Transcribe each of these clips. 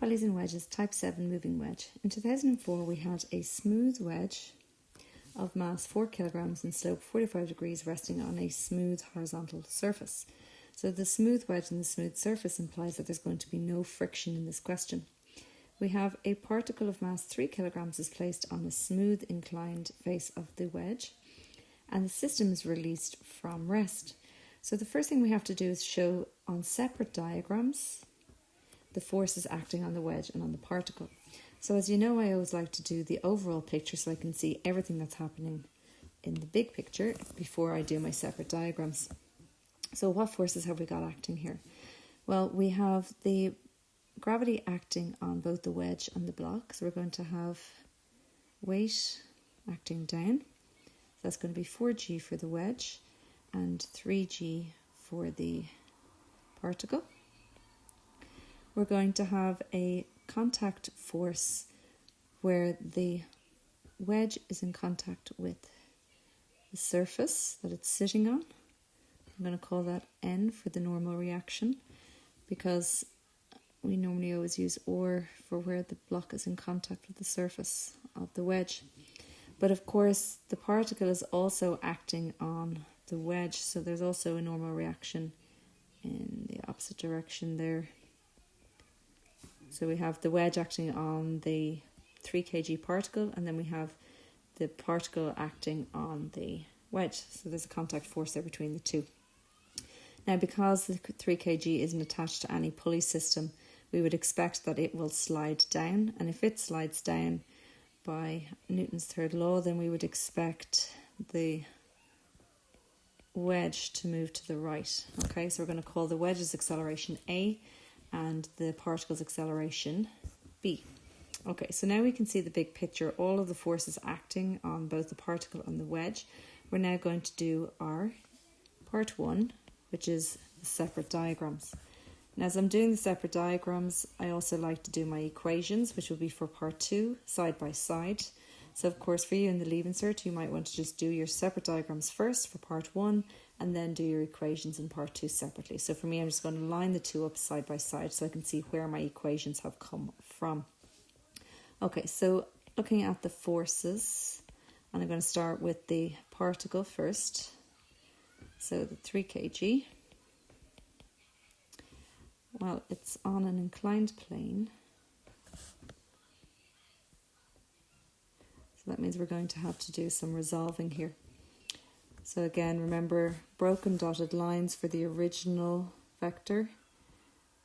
Pulleys and Wedges, Type 7 moving wedge. In 2004 we had a smooth wedge of mass 4 kilograms and slope 45 degrees resting on a smooth horizontal surface. So the smooth wedge and the smooth surface implies that there's going to be no friction in this question. We have a particle of mass 3 kilograms is placed on a smooth inclined face of the wedge and the system is released from rest. So the first thing we have to do is show on separate diagrams the forces acting on the wedge and on the particle. So as you know, I always like to do the overall picture so I can see everything that's happening in the big picture before I do my separate diagrams. So what forces have we got acting here? Well, we have the gravity acting on both the wedge and the block. So we're going to have weight acting down. So that's going to be 4g for the wedge and 3g for the particle. We're going to have a contact force where the wedge is in contact with the surface that it's sitting on. I'm going to call that N for the normal reaction because we normally always use or for where the block is in contact with the surface of the wedge. But of course the particle is also acting on the wedge, so there's also a normal reaction in the opposite direction there. So we have the wedge acting on the 3 kg particle and then we have the particle acting on the wedge. So there's a contact force there between the two. Now because the 3 kg isn't attached to any pulley system, we would expect that it will slide down, and if it slides down by Newton's third law, then we would expect the wedge to move to the right. Okay, so we're going to call the wedge's acceleration A and the particle's acceleration B. Okay, so now we can see the big picture, all of the forces acting on both the particle and the wedge. We're now going to do our part 1, which is the separate diagrams. Now as I'm doing the separate diagrams, I also like to do my equations, which will be for part 2, side by side. So of course for you in the Leaving Cert, you might want to just do your separate diagrams first for part 1 and then do your equations in part 2 separately. So for me, I'm just going to line the two up side by side so I can see where my equations have come from. Okay, so looking at the forces, and I'm going to start with the particle first. So the 3 kg. Well, it's on an inclined plane. So that means we're going to have to do some resolving here. So again, remember broken dotted lines for the original vector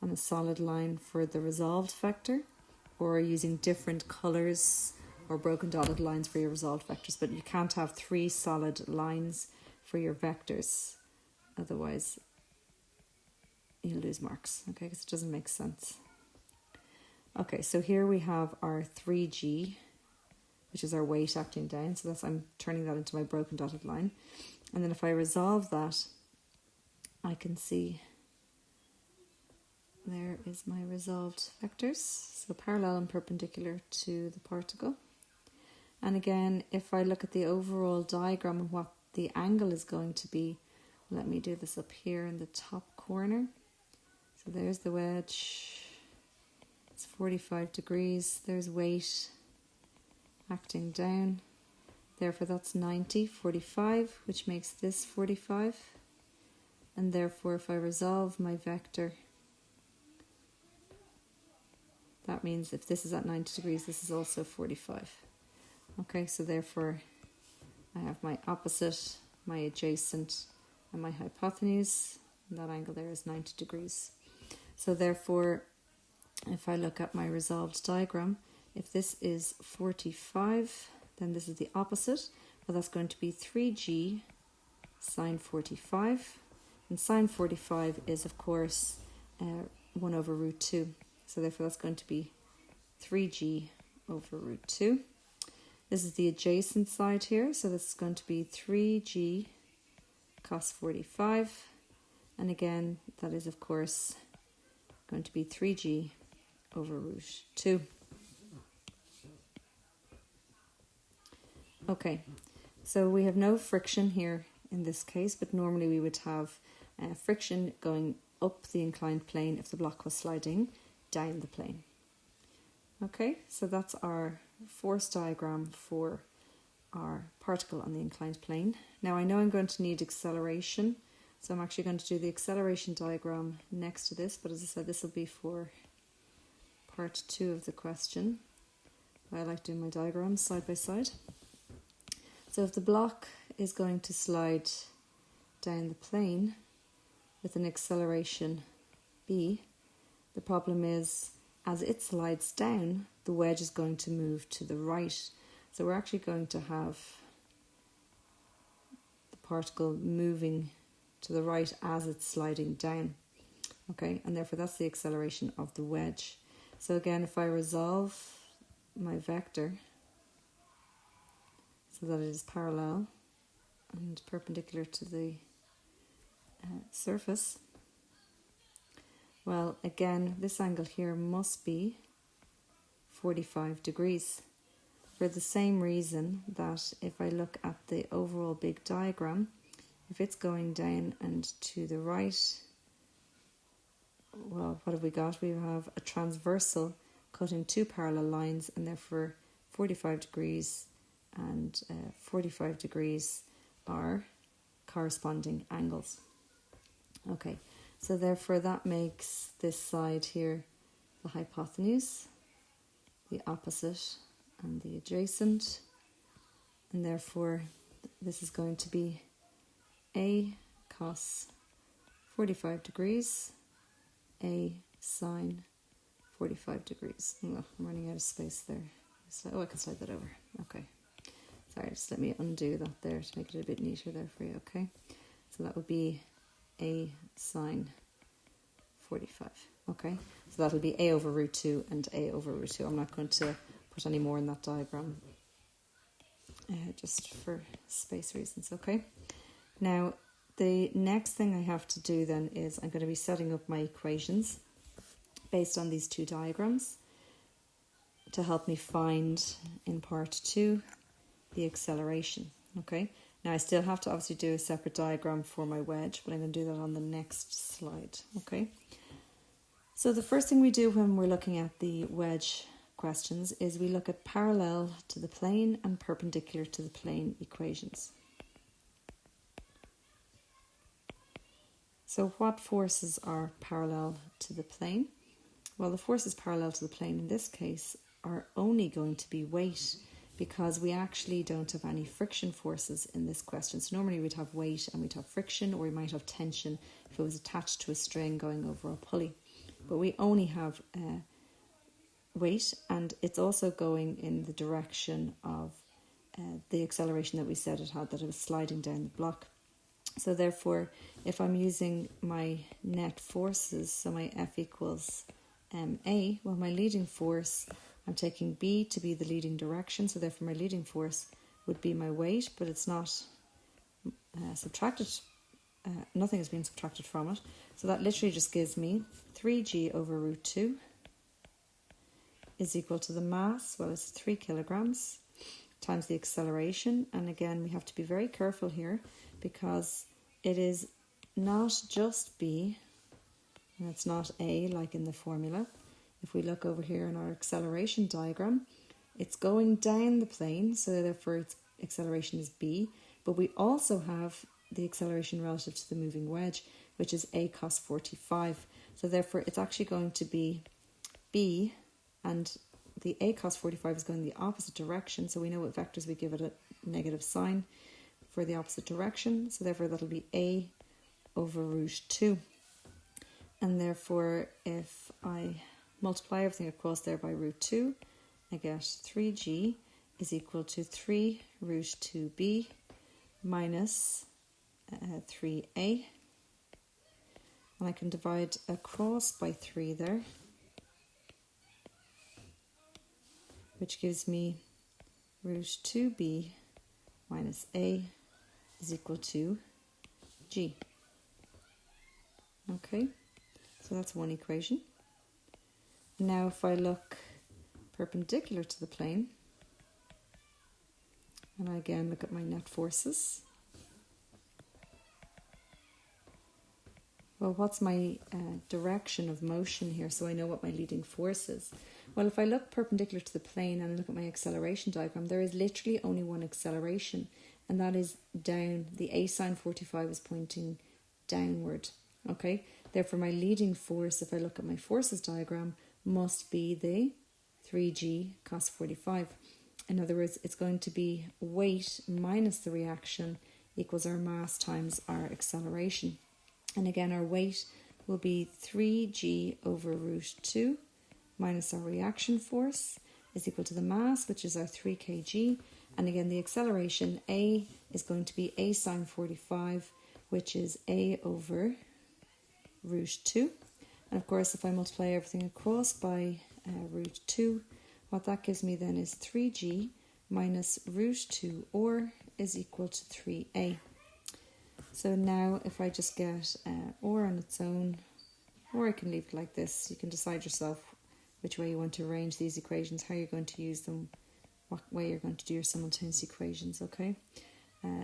and a solid line for the resolved vector, or using different colours or broken dotted lines for your resolved vectors, but you can't have 3 solid lines for your vectors, otherwise you'll lose marks, okay, because it doesn't make sense. Okay, so here we have our 3g, which is our weight acting down, so that's, I'm turning that into my broken dotted line. And then if I resolve that, I can see there is my resolved vectors, so parallel and perpendicular to the particle. And again, if I look at the overall diagram and what the angle is going to be, let me do this up here in the top corner. So there's the wedge, it's 45 degrees, there's weight acting down, therefore that's 90, 45, which makes this 45, and therefore if I resolve my vector, that means if this is at 90 degrees, this is also 45. Okay, so therefore I have my opposite, my adjacent, and my hypotenuse, and that angle there is 90 degrees. So therefore, if I look at my resolved diagram, if this is 45, then this is the opposite. Well, that's going to be 3g sine 45. And sine 45 is, of course, 1 over root 2. So therefore, that's going to be 3g over root 2. This is the adjacent side here. So this is going to be 3g cos 45. And again, that is, of course, going to be 3g over root 2. Okay, so we have no friction here in this case, but normally we would have friction going up the inclined plane if the block was sliding down the plane. Okay, so that's our force diagram for our particle on the inclined plane. Now I know I'm going to need acceleration, so I'm actually going to do the acceleration diagram next to this, but as I said, this will be for part 2 of the question. I like doing my diagrams side by side. So if the block is going to slide down the plane with an acceleration b, the problem is as it slides down, the wedge is going to move to the right. So we're actually going to have the particle moving to the right as it's sliding down. Okay, and therefore that's the acceleration of the wedge. So again, if I resolve my vector so that it is parallel and perpendicular to the surface, well, again, this angle here must be 45 degrees. For the same reason that if I look at the overall big diagram, if it's going down and to the right, well, what have we got? We have a transversal cutting 2 parallel lines, and therefore 45 degrees and 45 degrees are corresponding angles. Okay, so therefore that makes this side here the hypotenuse, the opposite and the adjacent, and therefore this is going to be A cos 45 degrees, A sine 45 degrees. Oh, I'm running out of space there. Oh, I can slide that over. Okay. Sorry, just let me undo that there to make it a bit neater there for you, okay? So that would be A sine 45, okay? So that'll be A over root 2 and A over root 2. I'm not going to put any more in that diagram just for space reasons, okay? Now, the next thing I have to do then is I'm going to be setting up my equations based on these 2 diagrams to help me find in part 2 the acceleration, okay? Now I still have to obviously do a separate diagram for my wedge, but I'm going to do that on the next slide, okay? So the first thing we do when we're looking at the wedge questions is we look at parallel to the plane and perpendicular to the plane equations. So what forces are parallel to the plane? Well, the forces parallel to the plane in this case are only going to be weight, because we actually don't have any friction forces in this question. So normally we'd have weight and we'd have friction, or we might have tension if it was attached to a string going over a pulley. But we only have weight, and it's also going in the direction of the acceleration that we said it had, that it was sliding down the block. So therefore, if I'm using my net forces, so my F equals ma, well, my leading force, I'm taking B to be the leading direction, so therefore my leading force would be my weight, but it's not subtracted, nothing has been subtracted from it. So that literally just gives me 3g over root 2 is equal to the mass, well, it's 3 kilograms, times the acceleration. And again, we have to be very careful here, because it is not just B, and it's not A like in the formula. If we look over here in our acceleration diagram, it's going down the plane, so therefore its acceleration is B, but we also have the acceleration relative to the moving wedge, which is A cos 45. So therefore it's actually going to be B, and the A cos 45 is going the opposite direction, so we know what vectors we give it a negative sign for the opposite direction, so therefore that'll be A over root 2. And therefore if I multiply everything across there by root 2, I get 3g is equal to 3 root 2b minus 3a. And I can divide across by 3 there, which gives me root 2b minus a is equal to g. Okay, so that's one equation. Now if I look perpendicular to the plane, and I again look at my net forces, well, what's my direction of motion here, so I know what my leading force is? Well, if I look perpendicular to the plane and I look at my acceleration diagram, there is literally only one acceleration, and that is down. The A sine 45 is pointing downward. Okay, therefore my leading force, if I look at my forces diagram, must be the 3g cos 45. In other words, it's going to be weight minus the reaction equals our mass times our acceleration. And again, our weight will be 3g over root 2 minus our reaction force is equal to the mass, which is our 3 kg. And again, the acceleration, A, is going to be A sine 45, which is A over root 2. And of course, if I multiply everything across by root 2, what that gives me then is 3g minus root 2 or is equal to 3a. So now if I just get or on its own, or I can leave it like this, you can decide yourself which way you want to arrange these equations, how you're going to use them, what way you're going to do your simultaneous equations, okay?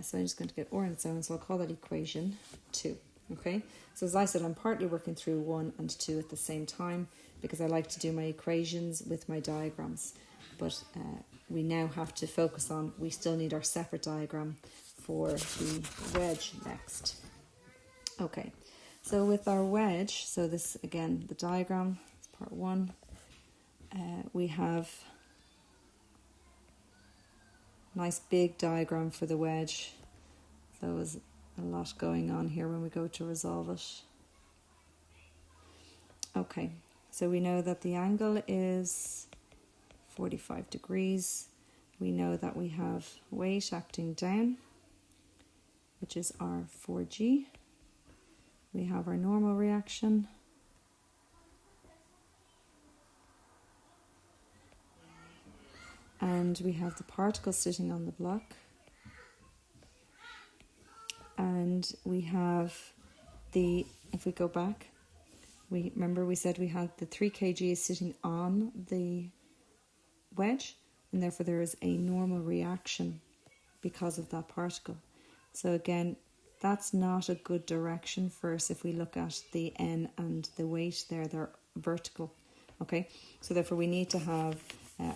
So I'm just going to get or on its own, so I'll call that equation 2, okay? So as I said, I'm partly working through 1 and 2 at the same time because I like to do my equations with my diagrams, but we now have to focus on, we still need our separate diagram for the wedge next. Okay, so with our wedge, so this again, the diagram, is part 1, we have a nice big diagram for the wedge. So there's a lot going on here when we go to resolve it. Okay, so we know that the angle is 45 degrees. We know that we have weight acting down, which is our 4g. We have our normal reaction. And we have the particle sitting on the block. And we have the, if we go back, remember we said we had the 3 kg is sitting on the wedge, and therefore there is a normal reaction because of that particle. So again, that's not a good direction for us if we look at the N and the weight there, they're vertical. Okay, so therefore we need to have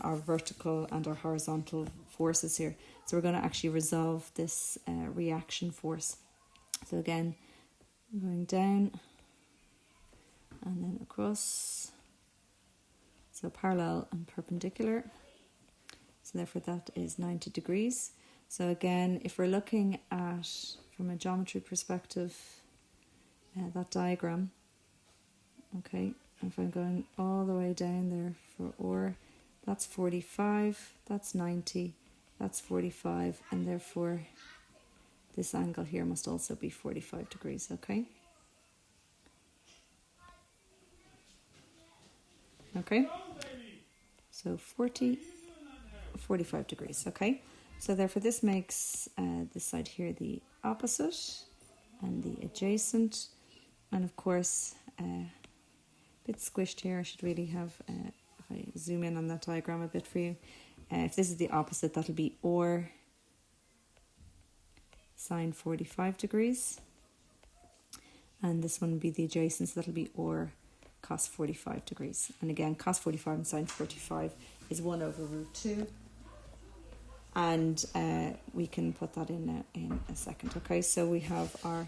our vertical and our horizontal forces here. So we're going to actually resolve this reaction force. So again, going down and then across. So parallel and perpendicular. So therefore that is 90 degrees. So again, if we're looking at, from a geometry perspective, that diagram, okay, if I'm going all the way down there for or, that's 45, that's 90, that's 45, and therefore this angle here must also be 45 degrees, okay? Okay, so 45 degrees, okay? So therefore this makes this side here the opposite and the adjacent, and of course a bit squished here. I should really have, if I zoom in on that diagram a bit for you, if this is the opposite, that'll be or sine 45 degrees, and this one will be the adjacent, so that'll be or cos 45 degrees. And again, cos 45 and sine 45 is 1 over root 2. And we can put that in a second. Okay, so we have our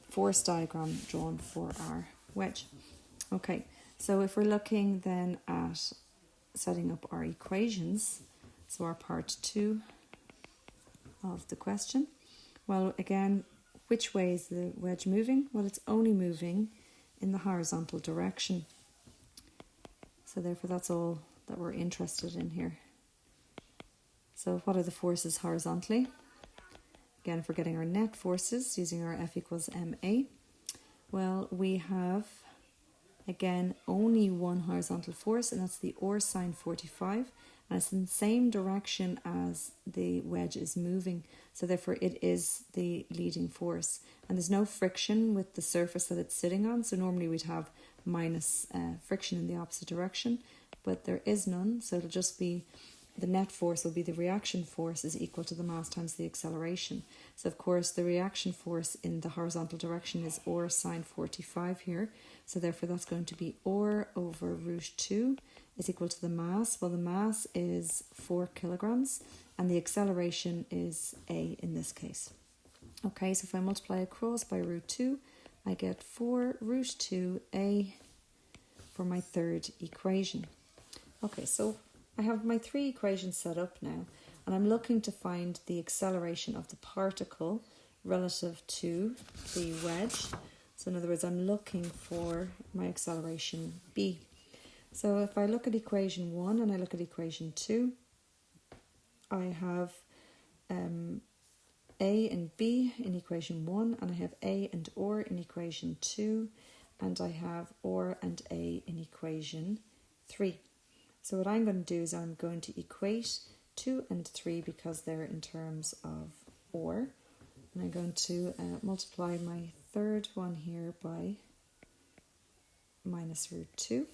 force diagram drawn for our wedge. Okay, so if we're looking then at setting up our equations, so our part 2 of the question, well, again, which way is the wedge moving? Well, it's only moving in the horizontal direction. So therefore that's all that we're interested in here. So what are the forces horizontally? Again, if we're getting our net forces using our F equals ma, well, we have, again, only one horizontal force, and that's the or sine 45, and it's in the same direction as the wedge is moving, so therefore it is the leading force. And there's no friction with the surface that it's sitting on, so normally we'd have minus friction in the opposite direction, but there is none, so it'll just be the net force will be the reaction force is equal to the mass times the acceleration. So of course the reaction force in the horizontal direction is r sine 45 here. So therefore that's going to be r over root 2 is equal to the mass. Well, the mass is 4 kilograms and the acceleration is a in this case. Okay, so if I multiply across by root 2, I get 4 root 2a for my third equation. Okay, so I have my three equations set up now, and I'm looking to find the acceleration of the particle relative to the wedge. So in other words, I'm looking for my acceleration b. So if I look at equation 1 and I look at equation 2, I have a and b in equation 1, and I have a and or in equation 2, and I have or and a in equation 3. So what I'm going to do is I'm going to equate 2 and 3 because they're in terms of or. And I'm going to multiply my third one here by minus root 2.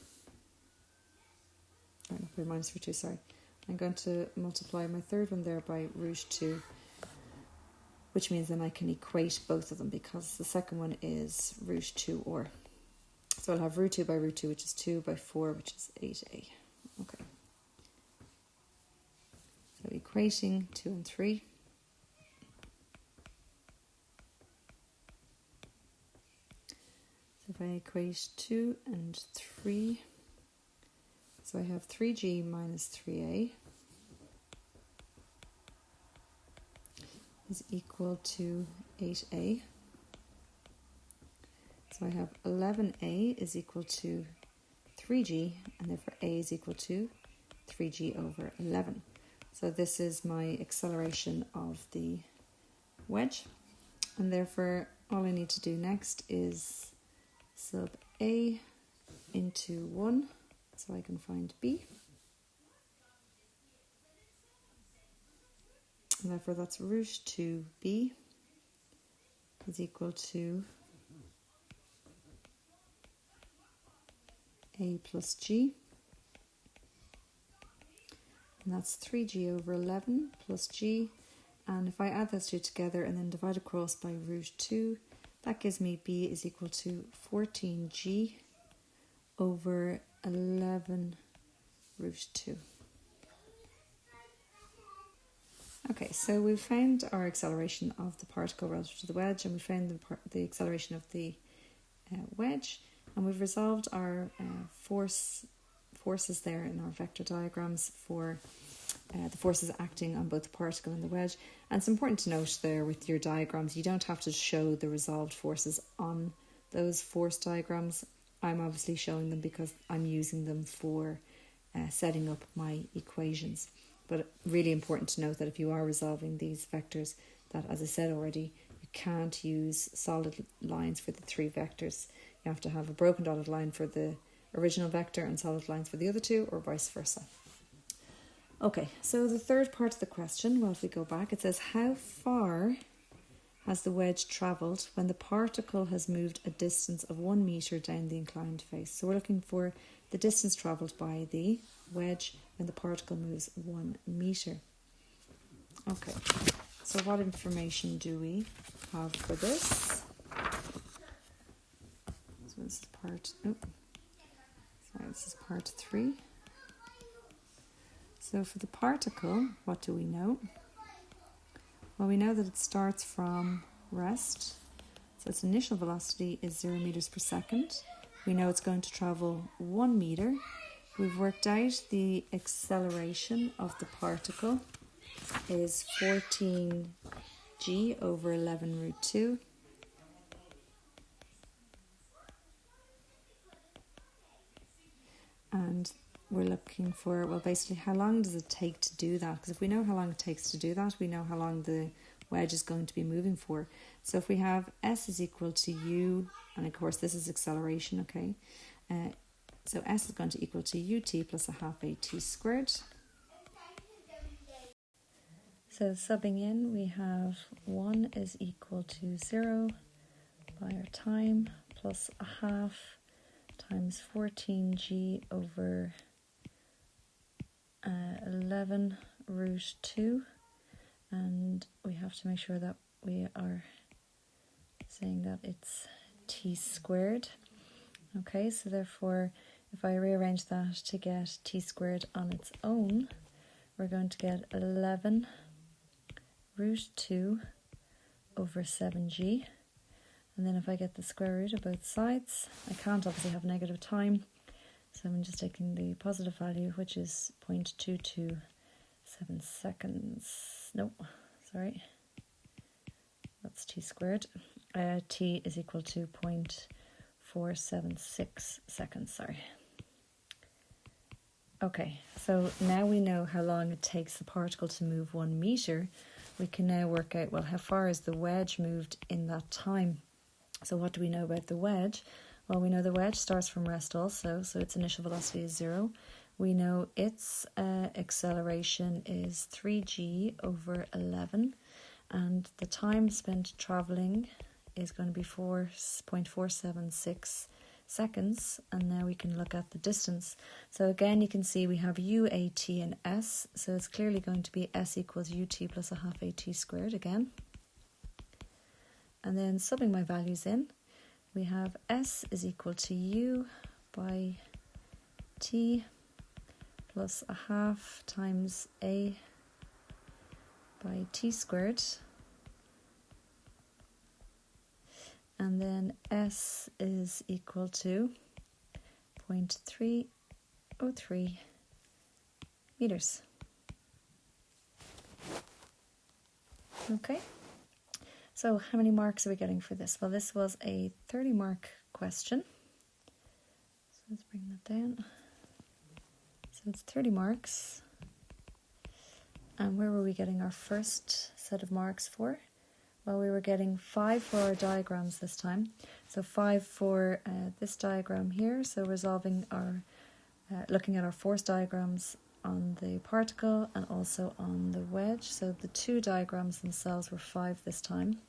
Not by minus root 2, sorry. I'm going to multiply my third one there by root 2, which means then I can equate both of them because the second one is root 2 or. So I'll have root 2 by root 2, which is 2 by 4, which is 8a. Okay. So equating 2 and 3. So if I equate 2 and 3, so I have 3g minus 3a is equal to 8a. So I have 11a is equal to 3g, and therefore a is equal to 3g over 11. So this is my acceleration of the wedge, and therefore all I need to do next is sub a into 1 so I can find b, and therefore that's root 2b is equal to a plus g, and that's 3g over 11 plus g, and if I add those two together and then divide across by root 2, that gives me b is equal to 14g over 11 root 2. Okay, so we've found our acceleration of the particle relative to the wedge, and we found the acceleration of the wedge, and we've resolved our forces there in our vector diagrams for the forces acting on both the particle and the wedge. And it's important to note there with your diagrams, you don't have to show the resolved forces on those force diagrams. I'm obviously showing them because I'm using them for setting up my equations. But really important to note that if you are resolving these vectors, that, as I said already, you can't use solid lines for the three vectors. You have to have a broken dotted line for the original vector and solid lines for the other two, or vice versa. Okay, so the third part of the question, well, if we go back, it says, how far has the wedge travelled when the particle has moved a distance of 1 metre down the inclined face? So we're looking for the distance travelled by the wedge when the particle moves 1 metre. Okay, so what information do we have for this? So this is this is part 3. So for the particle, what do we know? Well, we know that it starts from rest. So its initial velocity is 0 meters per second. We know it's going to travel 1 meter. We've worked out the acceleration of the particle is 14g over 11 root 2. And we're looking for, well, basically, how long does it take to do that? Because if we know how long it takes to do that, we know how long the wedge is going to be moving for. So if we have S is equal to U, and of course this is acceleration, okay? So S is going to equal to ut plus a half at squared. So subbing in, we have 1 is equal to 0 by our time plus a half times 14g over 11 root 2, and we have to make sure that we are saying that it's t squared. Okay, so therefore if I rearrange that to get t squared on its own, we're going to get 11 root 2 over 7g. And then if I get the square root of both sides, I can't obviously have negative time, so I'm just taking the positive value, which is 0.227 seconds. No, sorry, that's t squared. T is equal to 0.476 seconds, sorry. Okay, so now we know how long it takes the particle to move 1 meter. We can now work out, well, how far is the wedge moved in that time? So what do we know about the wedge? Well, we know the wedge starts from rest also, so its initial velocity is 0. We know its acceleration is 3g over 11, and the time spent travelling is going to be 4.476 seconds. And now we can look at the distance. So again, you can see we have u, a, t and s, so it's clearly going to be s equals ut plus a half at squared again. And then subbing my values in, we have s is equal to u by t plus a half times a by t squared. And then s is equal to 0.303 meters. Okay. So how many marks are we getting for this? Well, this was a 30-mark question. So let's bring that down. So it's 30 marks. And where were we getting our first set of marks for? Well, we were getting 5 for our diagrams this time. So 5 for this diagram here. So resolving our, looking at our force diagrams on the particle and also on the wedge. So the 2 diagrams themselves were 5 this time.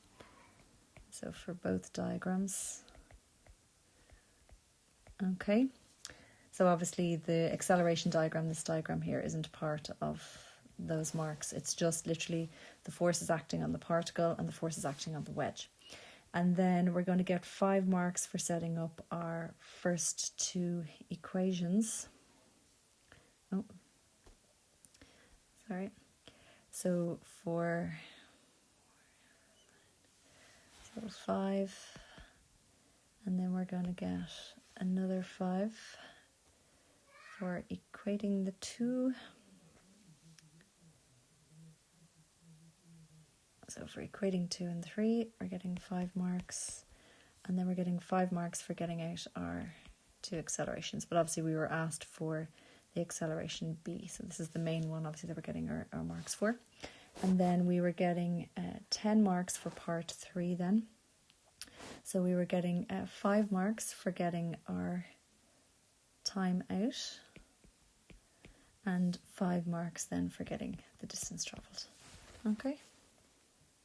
So for both diagrams. Okay. So obviously the acceleration diagram, this diagram here, isn't part of those marks. It's just literally the forces acting on the particle and the forces acting on the wedge. And then we're going to get 5 marks for setting up our first 2 equations. Oh, sorry. So for 5, and then we're going to get another 5 for equating the 2. So for equating 2 and 3, we're getting 5 marks, and then we're getting 5 marks for getting out our 2 accelerations. But obviously we were asked for the acceleration B, so this is the main one obviously that we're getting our marks for. And then we were getting 10 marks for part 3 then. So we were getting 5 marks for getting our time out, and 5 marks then for getting the distance travelled. Okay.